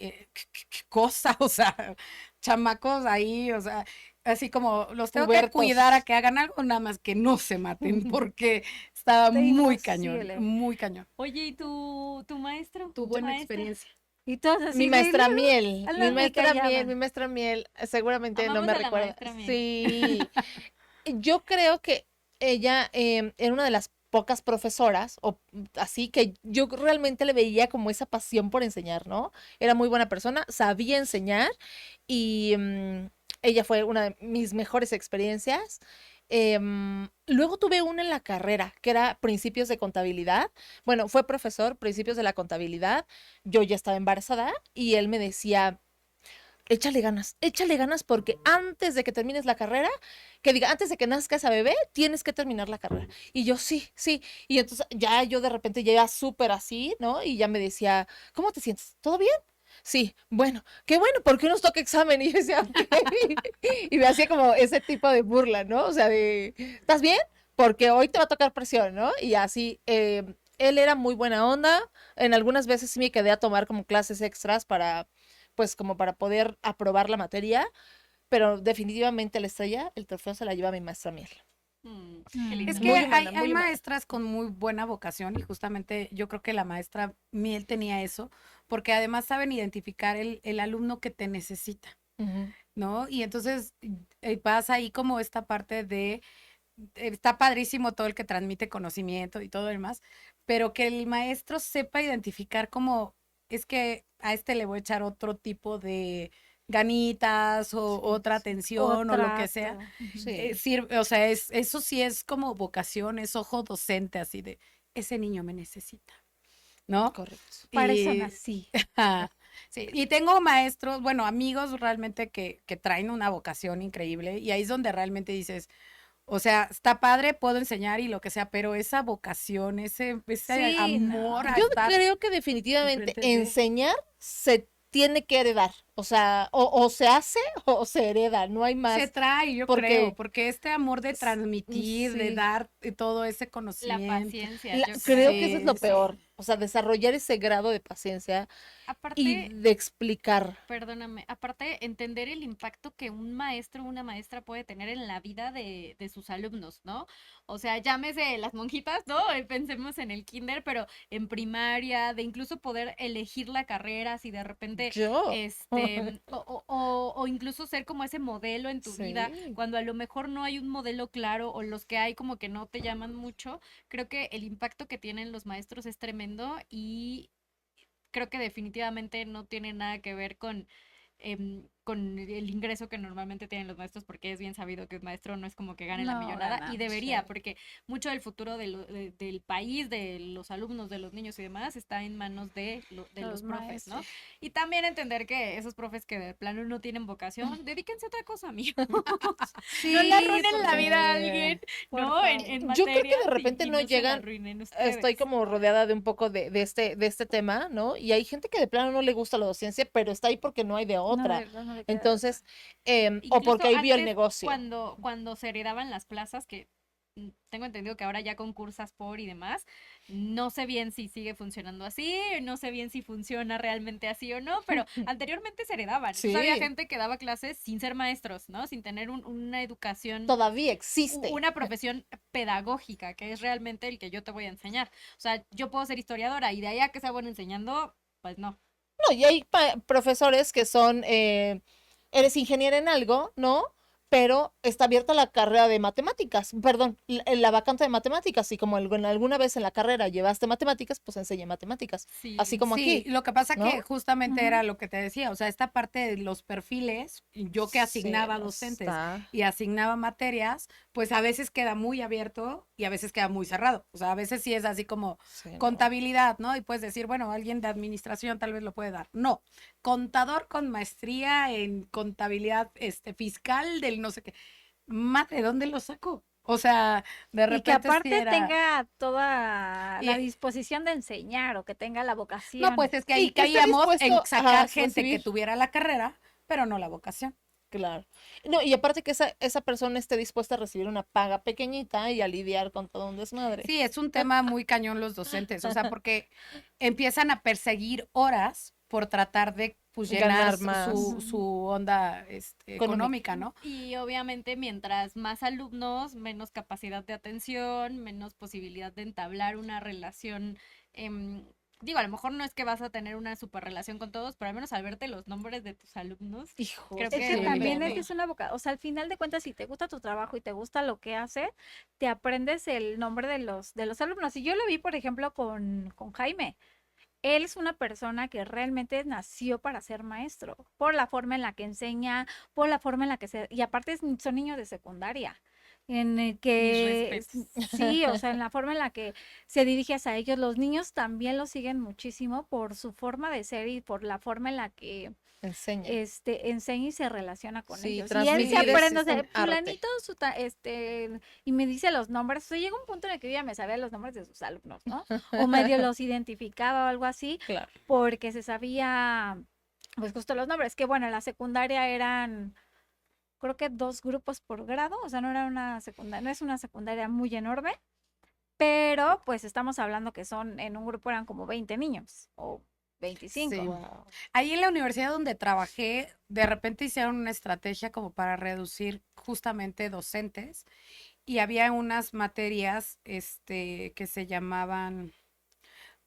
[SPEAKER 1] qué cosa, o sea, chamacos ahí, o sea, así como los tengo que cuidar a
[SPEAKER 4] Pubertos.
[SPEAKER 1] que hagan algo, nada más que no se maten, porque estaba
[SPEAKER 2] Está imposible.
[SPEAKER 1] muy cañón.
[SPEAKER 3] Oye, ¿y tu maestro?
[SPEAKER 1] Tu
[SPEAKER 3] ¿Tu
[SPEAKER 1] buena
[SPEAKER 3] maestra?
[SPEAKER 1] experiencia.
[SPEAKER 2] Y todos
[SPEAKER 4] Mi
[SPEAKER 2] así de,
[SPEAKER 4] maestra Miel,
[SPEAKER 2] Alma me callaban.
[SPEAKER 4] mi maestra Miel, seguramente no
[SPEAKER 3] Amamos
[SPEAKER 4] me
[SPEAKER 3] a la
[SPEAKER 4] recuerda.
[SPEAKER 3] maestra Miel.
[SPEAKER 4] Sí, yo creo que ella era una de las pocas profesoras, o así que yo realmente le veía como esa pasión por enseñar, ¿no? Era muy buena persona, sabía enseñar y ella fue una de mis mejores experiencias. Luego tuve una en la carrera, que era principios de contabilidad. Bueno, fue profesor, principios de la contabilidad. Yo ya estaba embarazada y él me decía, échale ganas porque antes de que termines la carrera, que diga, antes de que nazca esa bebé, tienes que terminar la carrera. Y yo, sí, sí. Y entonces ya yo de repente ya era súper así, ¿no? Y ya me decía, ¿cómo te sientes? ¿Todo bien? Sí, bueno, qué bueno, porque nos toca examen. Y yo decía, ok. Y me hacía como ese tipo de burla, ¿no? O sea, de, ¿estás bien? Porque hoy te va a tocar presión, ¿no? Y así, él era muy buena onda. En algunas veces sí me quedé a tomar como clases extras para, pues como para poder aprobar la materia, pero definitivamente la estrella, el trofeo se la lleva mi maestra Miel.
[SPEAKER 3] Qué lindo.
[SPEAKER 1] Es
[SPEAKER 4] Muy
[SPEAKER 1] que
[SPEAKER 4] humana,
[SPEAKER 1] hay
[SPEAKER 4] muy humana.
[SPEAKER 1] maestras con muy buena vocación y justamente yo creo que la maestra Miel tenía eso, porque además saben identificar el alumno que te necesita,
[SPEAKER 4] Ujú.
[SPEAKER 1] ¿no? Y entonces pasa ahí como esta parte de, está padrísimo todo el que transmite conocimiento y todo lo demás, pero que el maestro sepa identificar como, es que a este le voy a echar otro tipo de ganitas o
[SPEAKER 4] Sí,
[SPEAKER 1] otra
[SPEAKER 4] sí,
[SPEAKER 1] atención o lo que sea.
[SPEAKER 2] trato. Ujú.
[SPEAKER 4] sí,
[SPEAKER 1] Sirve, o sea, eso sí es como vocación, es ojo docente, así de, ese niño me necesita, ¿no?
[SPEAKER 4] correcto.
[SPEAKER 2] Para eso
[SPEAKER 1] Y,
[SPEAKER 2] nací.
[SPEAKER 1] sí, y tengo maestros, bueno, amigos realmente que traen una vocación increíble y ahí es donde realmente dices, o sea, está padre, puedo enseñar y lo que sea, pero esa vocación, ese
[SPEAKER 2] Sí,
[SPEAKER 1] amor
[SPEAKER 2] no.
[SPEAKER 1] a
[SPEAKER 4] Yo
[SPEAKER 1] estar
[SPEAKER 4] creo que definitivamente
[SPEAKER 1] enfrente de,
[SPEAKER 4] enseñar se tiene que heredar, o sea, o se hace o se hereda, no hay
[SPEAKER 1] se
[SPEAKER 4] más,
[SPEAKER 1] trae, yo creo,
[SPEAKER 4] porque
[SPEAKER 1] porque este amor de transmitir, de
[SPEAKER 4] sí,
[SPEAKER 1] dar todo ese
[SPEAKER 3] La
[SPEAKER 1] conocimiento,
[SPEAKER 3] paciencia, yo
[SPEAKER 4] creo
[SPEAKER 3] creo.
[SPEAKER 4] que eso es
[SPEAKER 1] sí,
[SPEAKER 4] lo
[SPEAKER 1] sí.
[SPEAKER 4] peor, o sea, desarrollar ese grado de paciencia y
[SPEAKER 3] Aparte,
[SPEAKER 4] de explicar.
[SPEAKER 3] perdóname, aparte entender el impacto que un maestro o una maestra puede tener en la vida de sus alumnos, ¿no? O sea, llámese las monjitas, ¿no? Pensemos en el kinder, pero en primaria, de incluso poder elegir la carrera, si de repente,
[SPEAKER 4] Yo,
[SPEAKER 3] o incluso ser como ese modelo en tu vida,
[SPEAKER 4] sí,
[SPEAKER 3] cuando a lo mejor no hay un modelo claro o los que hay como que no te llaman mucho, creo que el impacto que tienen los maestros es tremendo y creo que definitivamente no tiene nada que ver con el ingreso que normalmente tienen los maestros, porque es bien sabido que un maestro no es como que gane la
[SPEAKER 2] No
[SPEAKER 3] millonada y
[SPEAKER 2] gana.
[SPEAKER 3] debería,
[SPEAKER 4] sí.
[SPEAKER 3] porque mucho del futuro del país, de los alumnos, de los niños y demás, está en manos de los
[SPEAKER 2] Los
[SPEAKER 3] profes, ¿no?
[SPEAKER 2] maestros.
[SPEAKER 3] Y también entender que esos profes que de plano no tienen vocación, dedíquense a otra cosa, amigo. No le
[SPEAKER 2] Sí,
[SPEAKER 3] arruinen la vida a alguien,
[SPEAKER 4] porque
[SPEAKER 2] por
[SPEAKER 3] ¿no?
[SPEAKER 2] favor.
[SPEAKER 3] En
[SPEAKER 4] yo creo que
[SPEAKER 3] materias
[SPEAKER 4] de repente
[SPEAKER 3] y
[SPEAKER 4] no
[SPEAKER 3] no se la
[SPEAKER 4] llegan,
[SPEAKER 3] arruinen
[SPEAKER 4] estoy
[SPEAKER 3] ustedes.
[SPEAKER 4] como rodeada de un poco de este tema, ¿no? Y hay gente que de plano no le gusta la docencia, pero está ahí porque no hay de otra.
[SPEAKER 2] No le queda de otra.
[SPEAKER 4] Entonces, o
[SPEAKER 3] Incluso
[SPEAKER 4] porque ahí vio el
[SPEAKER 3] antes,
[SPEAKER 4] negocio.
[SPEAKER 3] cuando se heredaban las plazas, que tengo entendido que ahora ya concursas por y demás, no sé bien si sigue funcionando así, no sé bien si funciona realmente así o no, pero anteriormente se heredaban. Entonces había
[SPEAKER 4] Sí,
[SPEAKER 3] gente que daba clases sin ser maestros, ¿no? Sin tener una educación,
[SPEAKER 4] todavía existe.
[SPEAKER 3] una profesión pedagógica, que es realmente el que yo te voy a enseñar. O sea, yo puedo ser historiadora y de ahí a que sea buena enseñando, pues no.
[SPEAKER 4] No, y hay profesores que son, eres ingeniera en algo, ¿no? Pero está abierta la carrera de matemáticas, perdón, la vacante de matemáticas, y como alguna vez en la carrera llevaste matemáticas, pues enseña matemáticas, así
[SPEAKER 3] Sí.
[SPEAKER 4] como
[SPEAKER 1] Sí,
[SPEAKER 4] aquí,
[SPEAKER 1] lo que pasa que
[SPEAKER 4] ¿no?
[SPEAKER 1] justamente
[SPEAKER 2] Ujú.
[SPEAKER 1] era lo que te decía, o sea, esta parte de los perfiles, yo que
[SPEAKER 4] Sí,
[SPEAKER 1] asignaba
[SPEAKER 4] no
[SPEAKER 1] docentes
[SPEAKER 4] está.
[SPEAKER 1] y asignaba materias, pues a veces queda muy abierto y a veces queda muy cerrado. O sea, a veces sí es así como
[SPEAKER 4] Sí, no.
[SPEAKER 1] contabilidad, ¿no? Y puedes decir, bueno, alguien de administración tal vez lo puede dar. No, contador con maestría en contabilidad fiscal del no sé qué. Madre, ¿dónde lo saco? O sea, de
[SPEAKER 2] Y que
[SPEAKER 1] repente sí
[SPEAKER 2] aparte
[SPEAKER 1] era.
[SPEAKER 2] tenga toda la
[SPEAKER 1] Y,
[SPEAKER 2] disposición de enseñar o que tenga la
[SPEAKER 1] no,
[SPEAKER 2] vocación.
[SPEAKER 1] pues es que
[SPEAKER 4] Sí,
[SPEAKER 1] ahí
[SPEAKER 4] que esté
[SPEAKER 1] caíamos en
[SPEAKER 4] dispuesto a
[SPEAKER 1] sacar gente que
[SPEAKER 4] recibir.
[SPEAKER 1] tuviera la carrera, pero no la vocación.
[SPEAKER 4] Claro. No, y aparte que esa persona esté dispuesta a recibir una paga pequeñita y a lidiar con todo un desmadre.
[SPEAKER 1] Sí, es un tema muy cañón los docentes, o sea, porque empiezan a perseguir horas por tratar de pues, llenar
[SPEAKER 4] Ganar más
[SPEAKER 1] su
[SPEAKER 2] Ujú.
[SPEAKER 1] onda
[SPEAKER 4] económica.
[SPEAKER 1] económica, ¿no?
[SPEAKER 3] Y obviamente mientras más alumnos, menos capacidad de atención, menos posibilidad de entablar una relación. Digo, a lo mejor no es que vas a tener una super relación con todos, pero al menos al verte los nombres de tus alumnos,
[SPEAKER 4] Hijos,
[SPEAKER 3] creo
[SPEAKER 2] Es que
[SPEAKER 3] que
[SPEAKER 4] sí.
[SPEAKER 2] también
[SPEAKER 3] depende.
[SPEAKER 2] es una vocación, o sea, al final de cuentas, si te gusta tu trabajo y te gusta lo que hace, te aprendes el nombre de los alumnos. Y yo lo vi, por ejemplo, con Jaime. Él es una persona que realmente nació para ser maestro, por la forma en la que enseña, por la forma en la que se... Y aparte son niños de secundaria, en el
[SPEAKER 3] Mis
[SPEAKER 2] que
[SPEAKER 3] respetos.
[SPEAKER 2] sí, o sea, en la forma en la que se dirige hacia ellos. Los niños también lo siguen muchísimo por su forma de ser y por la forma en la que
[SPEAKER 4] Enseña.
[SPEAKER 2] enseña y se relaciona con
[SPEAKER 4] Sí,
[SPEAKER 2] ellos. Y él se
[SPEAKER 4] transmitir es
[SPEAKER 2] aprende, o sea,
[SPEAKER 4] un arte.
[SPEAKER 2] fulanito, y me dice los nombres. O sea, llega un punto en el que yo ya me sabía los nombres de sus alumnos, ¿no? O medio los identificaba o algo así,
[SPEAKER 4] Claro.
[SPEAKER 2] porque se sabía, pues justo los nombres. Que bueno, en la secundaria eran, creo que 2 grupos por grado, o sea, no era una secundaria, no es una secundaria muy enorme, pero pues estamos hablando que son, en un grupo eran como 20 niños, o 25.
[SPEAKER 1] Sí.
[SPEAKER 4] Wow.
[SPEAKER 1] Ahí en la universidad donde trabajé, de repente hicieron una estrategia como para reducir justamente docentes y había unas materias que se llamaban,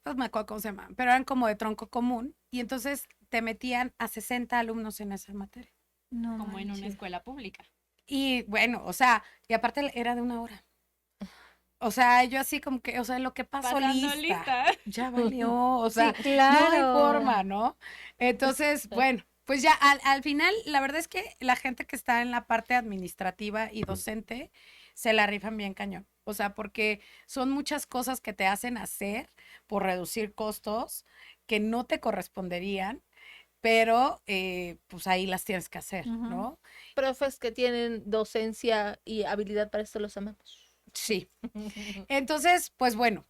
[SPEAKER 1] pues me acuerdo cómo se llamaban, pero eran como de tronco común y entonces te metían a 60 alumnos en esa materia.
[SPEAKER 2] No
[SPEAKER 3] Como en una
[SPEAKER 2] manches.
[SPEAKER 3] escuela pública.
[SPEAKER 1] Y bueno, o sea, y aparte era de 1 hora. O sea, yo así como que, o sea, lo que pasó
[SPEAKER 3] Pasando
[SPEAKER 1] lista,
[SPEAKER 3] lista.
[SPEAKER 1] ya valió, o sea,
[SPEAKER 2] Sí,
[SPEAKER 1] no hay
[SPEAKER 2] claro.
[SPEAKER 1] forma, ¿no? Entonces, bueno, pues ya al final, la verdad es que la gente que está en la parte administrativa y docente se la rifan bien cañón. O sea, porque son muchas cosas que te hacen hacer por reducir costos que no te corresponderían, pero pues ahí las tienes que hacer,
[SPEAKER 2] Ujú.
[SPEAKER 1] ¿no?
[SPEAKER 4] Profes que tienen docencia y habilidad para esto los amamos.
[SPEAKER 1] Sí. Entonces, pues bueno,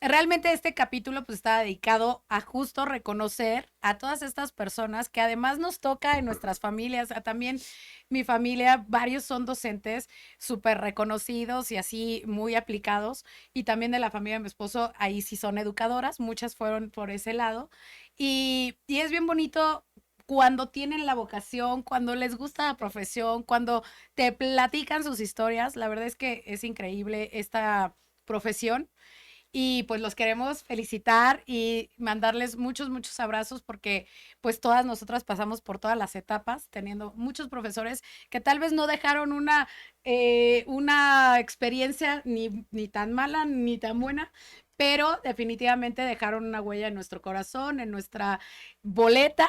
[SPEAKER 1] realmente este capítulo pues está dedicado a justo reconocer a todas estas personas que además nos toca en nuestras familias, también mi familia, varios son docentes súper reconocidos y así muy aplicados, y también de la familia de mi esposo, ahí sí son educadoras, muchas fueron por ese lado, y es bien bonito cuando tienen la vocación, cuando les gusta la profesión, cuando te platican sus historias. La verdad es que es increíble esta profesión y pues los queremos felicitar y mandarles muchos, muchos abrazos porque pues todas nosotras pasamos por todas las etapas, teniendo muchos profesores que tal vez no dejaron una experiencia ni tan mala ni tan buena, pero definitivamente dejaron una huella en nuestro corazón, en nuestra boleta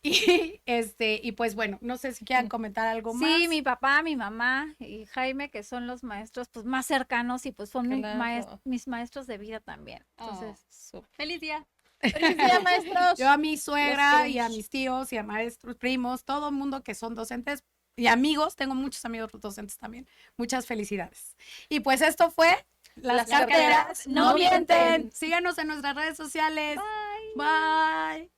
[SPEAKER 1] y pues bueno, no sé si quieran comentar algo más.
[SPEAKER 2] Sí, mi papá, mi mamá y Jaime, que son los maestros pues más cercanos y pues son
[SPEAKER 4] Claro.
[SPEAKER 2] mis maestros de vida también. Entonces,
[SPEAKER 3] ¡Feliz día!
[SPEAKER 4] ¡Feliz día, maestros!
[SPEAKER 1] Yo a mi suegra y a
[SPEAKER 4] queremos.
[SPEAKER 1] mis tíos y a maestros, primos, todo el mundo que son docentes y amigos, tengo muchos amigos docentes también. Muchas felicidades. Y pues esto fue Las carteras no mienten. Síganos en nuestras redes sociales. Bye. Bye.